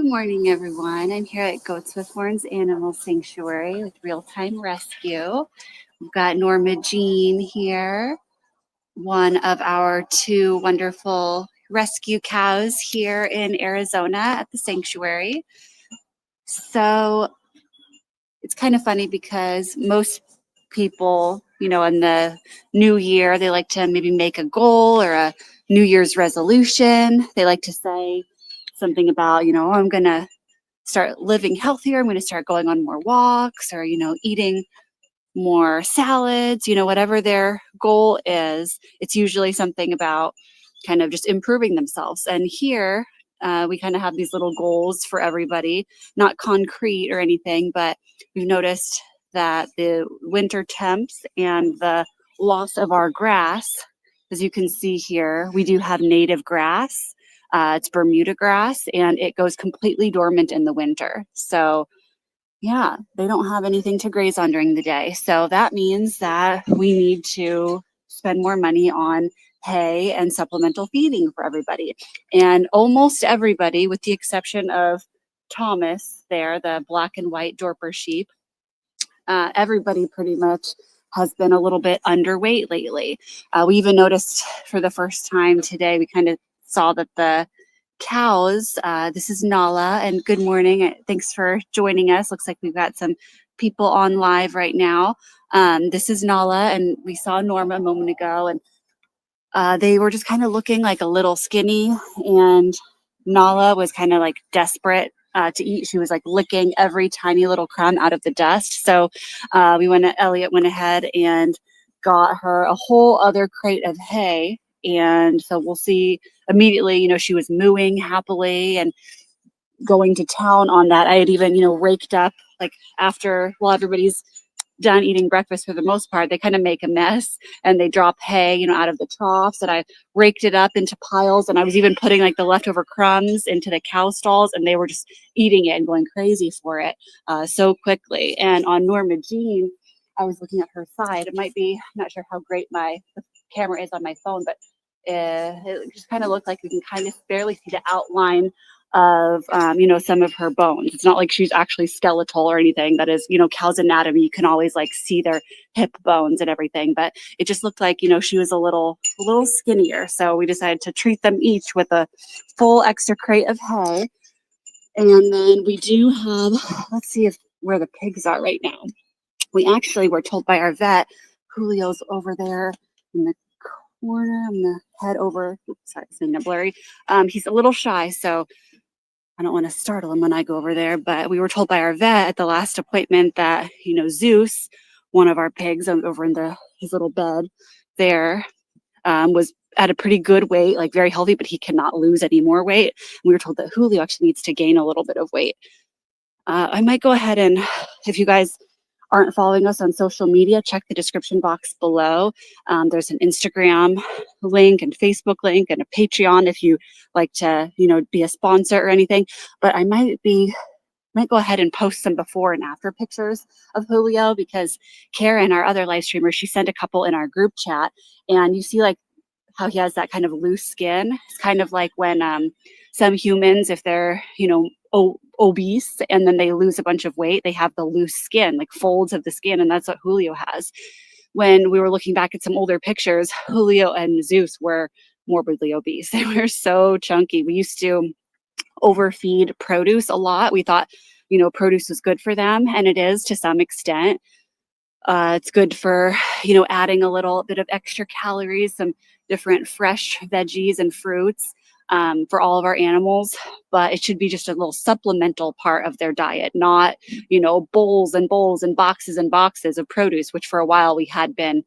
morning, everyone. I'm here at Goats with Horns Animal Sanctuary with ReelTime Rescue. We've got Norma Jean here, one of our two wonderful rescue cows here in Arizona at the sanctuary. So it's kind of funny because most people, in the new year, they like to maybe make a goal or a New Year's resolution. They like to say something about, I'm going to start living healthier. I'm going to start going on more walks or, eating more salads, whatever their goal is. It's usually something about kind of just improving themselves. And here we kind of have these little goals for everybody, not concrete or anything, but we've noticed that the winter temps and the loss of our grass, as you can see here, we do have native grass. It's Bermuda grass, and it goes completely dormant in the winter. So yeah, they don't have anything to graze on during the day. So that means that we need to spend more money on hay and supplemental feeding for everybody. And almost everybody, with the exception of Thomas there, the black and white Dorper sheep, everybody pretty much has been a little bit underweight lately. We even noticed for the first time today, we kind of saw that the cows, this is Nala, and good morning. Thanks for joining us. Looks like we've got some people on live right now. This is Nala, and we saw Norma a moment ago, and they were just kind of looking like a little skinny, and Nala was kind of like desperate to eat. She was like licking every tiny little crumb out of the dust. So Elliot went ahead and got her a whole other crate of hay. And so we'll see immediately, she was mooing happily and going to town on that. I had even, raked up like after, everybody's done eating breakfast for the most part, they kind of make a mess and they drop hay, out of the troughs, and I raked it up into piles, and I was even putting like the leftover crumbs into the cow stalls, and they were just eating it and going crazy for it so quickly. And on Norma Jean, I was looking at her side. It might be, I'm not sure how great the camera is on my phone, but it just kind of looked like we can kind of barely see the outline of some of her bones. It's not like she's actually skeletal or anything. That is, cow's anatomy, you can always like see their hip bones and everything, but it just looked like she was a little skinnier. So we decided to treat them each with a full extra crate of hay. And then we do have, let's see where the pigs are right now. We actually were told by our vet, Julio's over there in the corner. I'm gonna head over. Oops, sorry, it's being blurry. He's a little shy, so I don't want to startle him when I go over there, but we were told by our vet at the last appointment that, Zeus, one of our pigs over in his little bed there, was at a pretty good weight, like very healthy, but he cannot lose any more weight. And we were told that Julio actually needs to gain a little bit of weight. I might go ahead and, if you guys aren't following us on social media, check the description box below. There's an Instagram link and Facebook link and a Patreon if you like to, be a sponsor or anything. But I might go ahead and post some before and after pictures of Julio, because Karen, our other live streamer, she sent a couple in our group chat, and you see like how he has that kind of loose skin. It's kind of like when some humans, if they're, obese and then they lose a bunch of weight, they have the loose skin, like folds of the skin, and that's what Julio has. When we were looking back at some older pictures, Julio and Zeus were morbidly obese. They were so chunky. We used to overfeed produce a lot. We thought, produce was good for them, and it is to some extent. It's good for, adding a little bit of extra calories, some different fresh veggies and fruits for all of our animals, but it should be just a little supplemental part of their diet, not, bowls and bowls and boxes of produce, which for a while we had been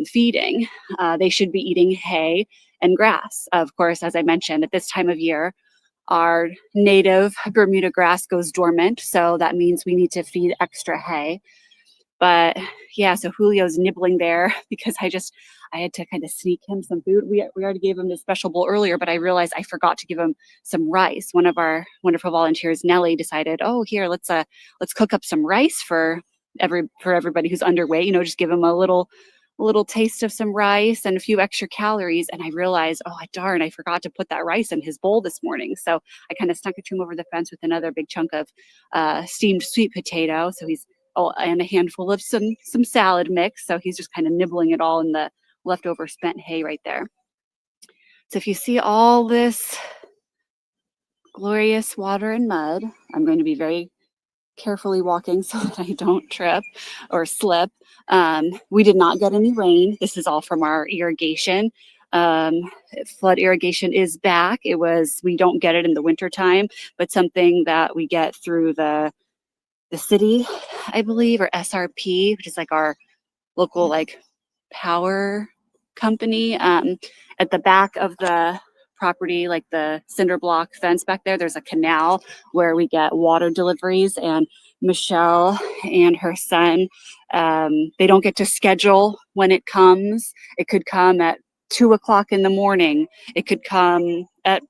feeding. They should be eating hay and grass. Of course, as I mentioned, at this time of year, our native Bermuda grass goes dormant, so that means we need to feed extra hay. But yeah, so Julio's nibbling there because I had to kind of sneak him some food. We already gave him the special bowl earlier, but I realized I forgot to give him some rice. One of our wonderful volunteers, Nellie, decided, oh, here, let's cook up some rice for everybody who's underweight. Just give him a little a little taste of some rice and a few extra calories. And I realized, oh, darn, I forgot to put that rice in his bowl this morning. So I kind of snuck it to him over the fence with another big chunk of steamed sweet potato. So he's, oh, and a handful of some salad mix. So he's just kind of nibbling it all in the leftover spent hay right there. So if you see all this glorious water and mud, I'm going to be very carefully walking so that I don't trip or slip. We did not get any rain. This is all from our irrigation. Flood irrigation is back. We don't get it in the wintertime, but something that we get through the city, I believe, or SRP, which is like our local like power company. At the back of the property, like the cinder block fence back there's a canal where we get water deliveries, and Michelle and her son, they don't get to schedule when it comes. It could come at 2 o'clock in the morning. It could come at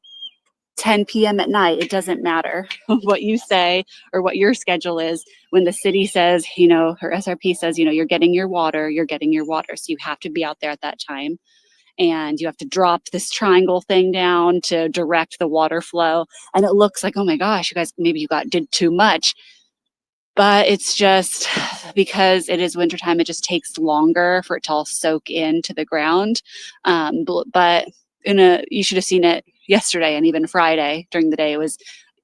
10 p.m. at night. It doesn't matter what you say or what your schedule is. When the city says, her SRP says, you're getting your water, you're getting your water. So you have to be out there at that time. And you have to drop this triangle thing down to direct the water flow. And it looks like, oh my gosh, you guys, maybe did too much. But it's just because it is wintertime, it just takes longer for it to all soak into the ground. But you should have seen it yesterday and even Friday during the day. It was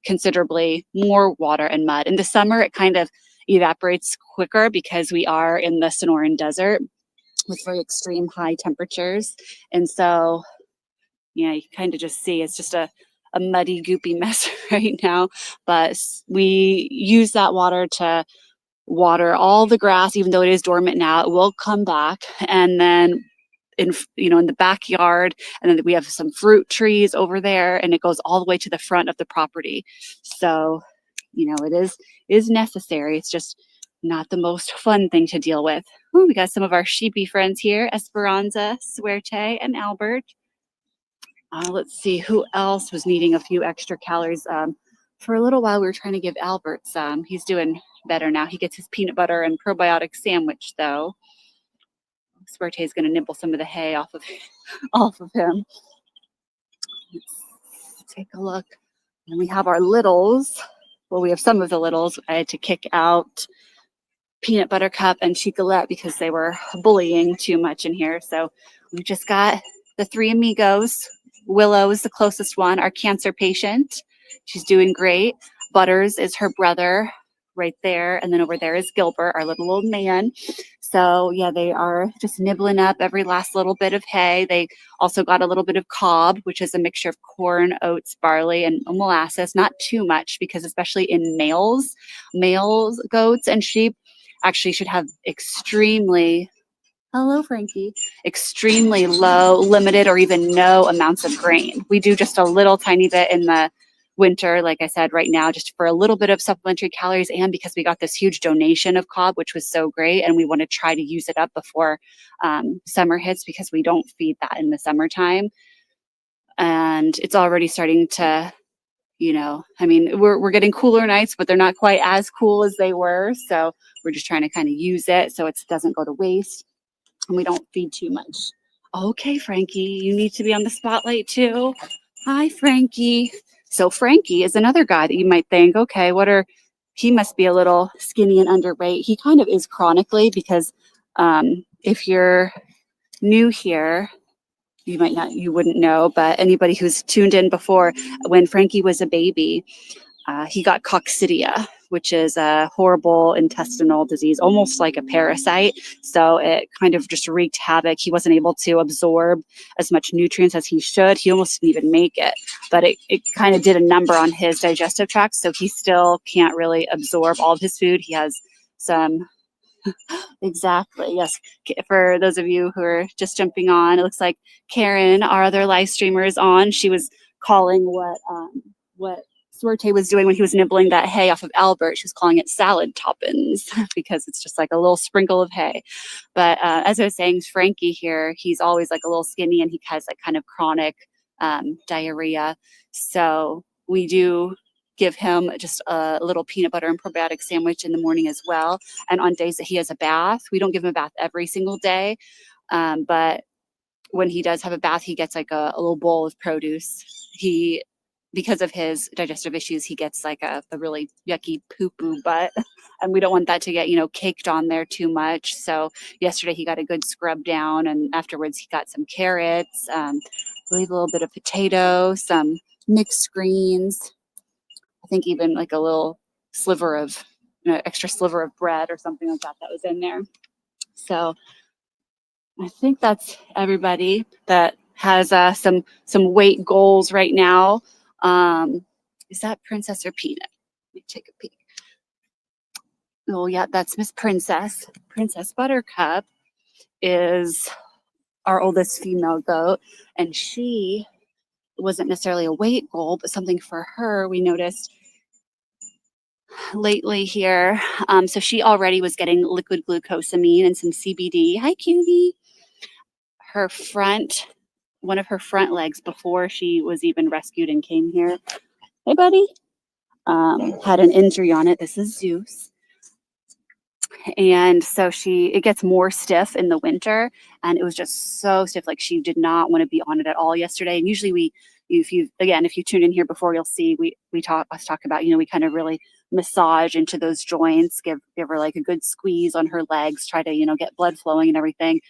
considerably more water and mud. In the summer, it kind of evaporates quicker because we are in the Sonoran Desert with very extreme high temperatures. And so, you kind of just see it's just a muddy, goopy mess right now. But we use that water to water all the grass, even though it is dormant now. It will come back. And then in the backyard, and then we have some fruit trees over there, and it goes all the way to the front of the property. So, it is necessary. It's just not the most fun thing to deal with. Ooh, we got some of our sheepy friends here, Esperanza, Suerte, and Albert. Let's see who else was needing a few extra calories. For a little while, we were trying to give Albert some. He's doing better now. He gets his peanut butter and probiotic sandwich, though. Suerte is going to nibble some of the hay off of him. Let's take a look. And we have our littles. Well, we have some of the littles. I had to kick out Peanut Butter Cup and Chicolette because they were bullying too much in here. So we just got the three amigos. Willow is the closest one, our cancer patient. She's doing great. Butters is her brother right there. And then over there is Gilbert, our little old man. So yeah, they are just nibbling up every last little bit of hay. They also got a little bit of cob, which is a mixture of corn, oats, barley, and molasses. Not too much, because especially in male goats and sheep actually should have extremely low, limited, or even no amounts of grain. We do just a little tiny bit in the winter, like I said, right now, just for a little bit of supplementary calories, and because we got this huge donation of cob, which was so great, and we want to try to use it up before summer hits, because we don't feed that in the summertime. And it's already starting to, we're getting cooler nights, but they're not quite as cool as they were. So we're just trying to kind of use it so it doesn't go to waste. And we don't feed too much. Okay, Frankie, you need to be on the spotlight too. Hi, Frankie. So Frankie is another guy that you might think, okay, he must be a little skinny and underweight. He kind of is chronically, because if you're new here, you wouldn't know, but anybody who's tuned in before, when Frankie was a baby, he got coccidia, which is a horrible intestinal disease, almost like a parasite. So it kind of just wreaked havoc. He wasn't able to absorb as much nutrients as he should. He almost didn't even make it, but it kind of did a number on his digestive tract. So he still can't really absorb all of his food. He has some Exactly. Yes. For those of you who are just jumping on, it looks like Karen, our other live streamer, is on. She was calling what Suerte was doing when he was nibbling that hay off of Albert. She was calling it salad toppings because it's just like a little sprinkle of hay. But as I was saying, Frankie here, he's always like a little skinny, and he has like kind of chronic diarrhea. So we do give him just a little peanut butter and probiotic sandwich in the morning as well. And on days that he has a bath, we don't give him a bath every single day. But when he does have a bath, he gets like a little bowl of produce. Because of his digestive issues, he gets like a really yucky poo-poo butt. And we don't want that to get, caked on there too much. So yesterday he got a good scrub down, and afterwards he got some carrots, I believe a little bit of potato, some mixed greens. I think even like a little sliver of, extra sliver of bread or something like that was in there. So I think that's everybody that has some weight goals right now. Is that Princess or Peanut? Let me take a peek. Oh yeah, that's Miss Princess. Princess Buttercup is our oldest female goat, and she wasn't necessarily a weight goal, but something for her we noticed lately here. So she already was getting liquid glucosamine and some CBD. Hi, cutie. One of her front legs, before she was even rescued and came here, hey buddy, had an injury on it. This is Zeus. And so it gets more stiff in the winter, and it was just so stiff. Like, she did not want to be on it at all yesterday. And usually if you tuned in here before, you'll see we talk about, we kind of really massage into those joints, give her like a good squeeze on her legs, try to, get blood flowing and everything.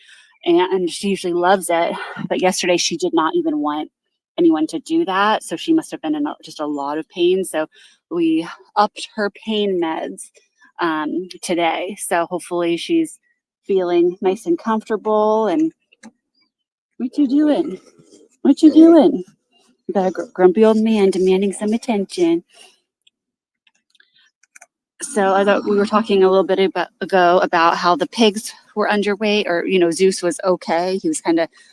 And she usually loves it. But yesterday she did not even want anyone to do that. So she must have been in just a lot of pain. So we upped her pain meds today. So hopefully she's feeling nice and comfortable. And what you doing? What you doing? You got a grumpy old man demanding some attention. So I thought we were talking a little bit ago about how the pigs were underweight, or Zeus was okay. He was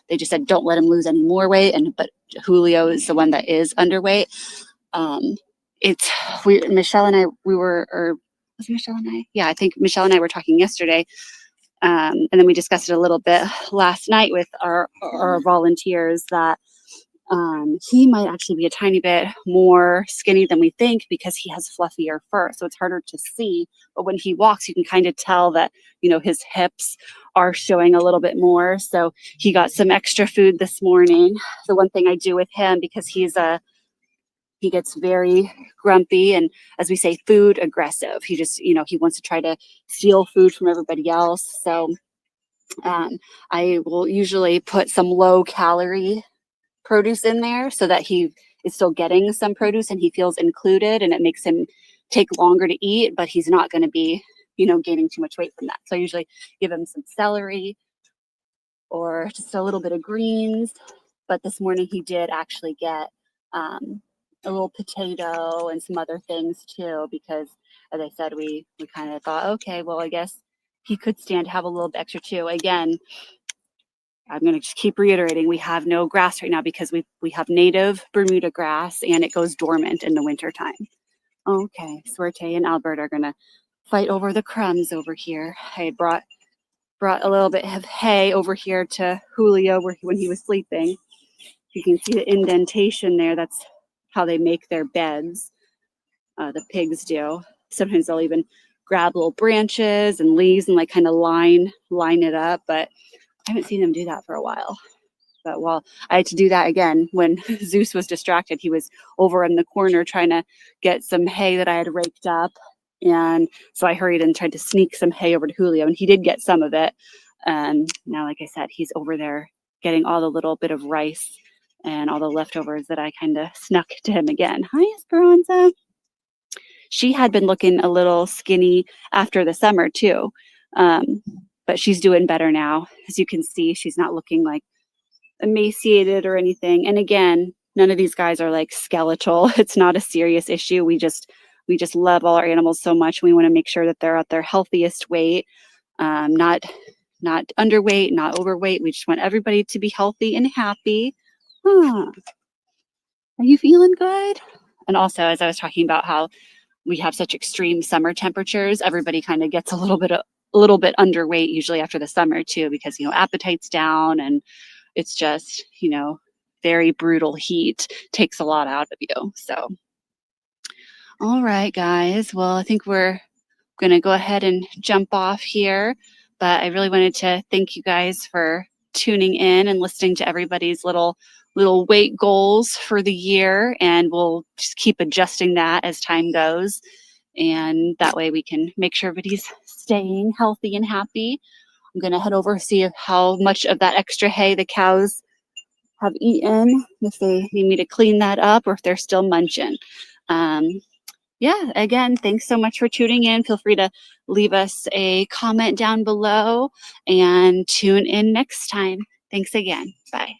they just said don't let him lose any more weight, but Julio is the one that is underweight. Michelle and I, was Michelle and I? Yeah, I think Michelle and I were talking yesterday, and then we discussed it a little bit last night with our volunteers that he might actually be a tiny bit more skinny than we think because he has fluffier fur. So it's harder to see. But when he walks, you can kind of tell that, his hips are showing a little bit more. So he got some extra food this morning. The one thing I do with him, because he gets very grumpy and, as we say, food aggressive. He just, he wants to try to steal food from everybody else. So I will usually put some low calorie produce in there so that he is still getting some produce and he feels included, and it makes him take longer to eat, but he's not going to be, gaining too much weight from that. So I usually give him some celery or just a little bit of greens. But this morning he did actually get a little potato and some other things too, because as I said, we kind of thought, okay, well, I guess he could stand to have a little bit extra too. Again, I'm going to just keep reiterating, we have no grass right now because we have native Bermuda grass, and it goes dormant in the wintertime. Okay, Suerte and Albert are going to fight over the crumbs over here. I brought a little bit of hay over here to Julio when he was sleeping. You can see the indentation there. That's how they make their beds. The pigs do. Sometimes they'll even grab little branches and leaves and like kind of line it up, but I haven't seen them do that for a while. But I had to do that again when Zeus was distracted. He was over in the corner trying to get some hay that I had raked up. And so I hurried and tried to sneak some hay over to Julio, and he did get some of it. And now, like I said, he's over there getting all the little bit of rice and all the leftovers that I kind of snuck to him again. Hi, Esperanza. She had been looking a little skinny after the summer too. But she's doing better now. As you can see, she's not looking like emaciated or anything. And again, none of these guys are like skeletal. It's not a serious issue. We just love all our animals so much. We want to make sure that they're at their healthiest weight, not underweight, not overweight. We just want everybody to be healthy and happy. Are you feeling good? And also, as I was talking about how we have such extreme summer temperatures, everybody kind of gets a little bit underweight usually after the summer too, because appetite's down, and it's just very brutal heat takes a lot out of you. So all right, guys, well, I think we're going to go ahead and jump off here, but I really wanted to thank you guys for tuning in and listening to everybody's little weight goals for the year, and we'll just keep adjusting that as time goes. And that way we can make sure everybody's staying healthy and happy. I'm going to head over, see how much of that extra hay the cows have eaten, if they need me to clean that up or if they're still munching. Yeah, again, thanks so much for tuning in. Feel free to leave us a comment down below and tune in next time. Thanks again. Bye.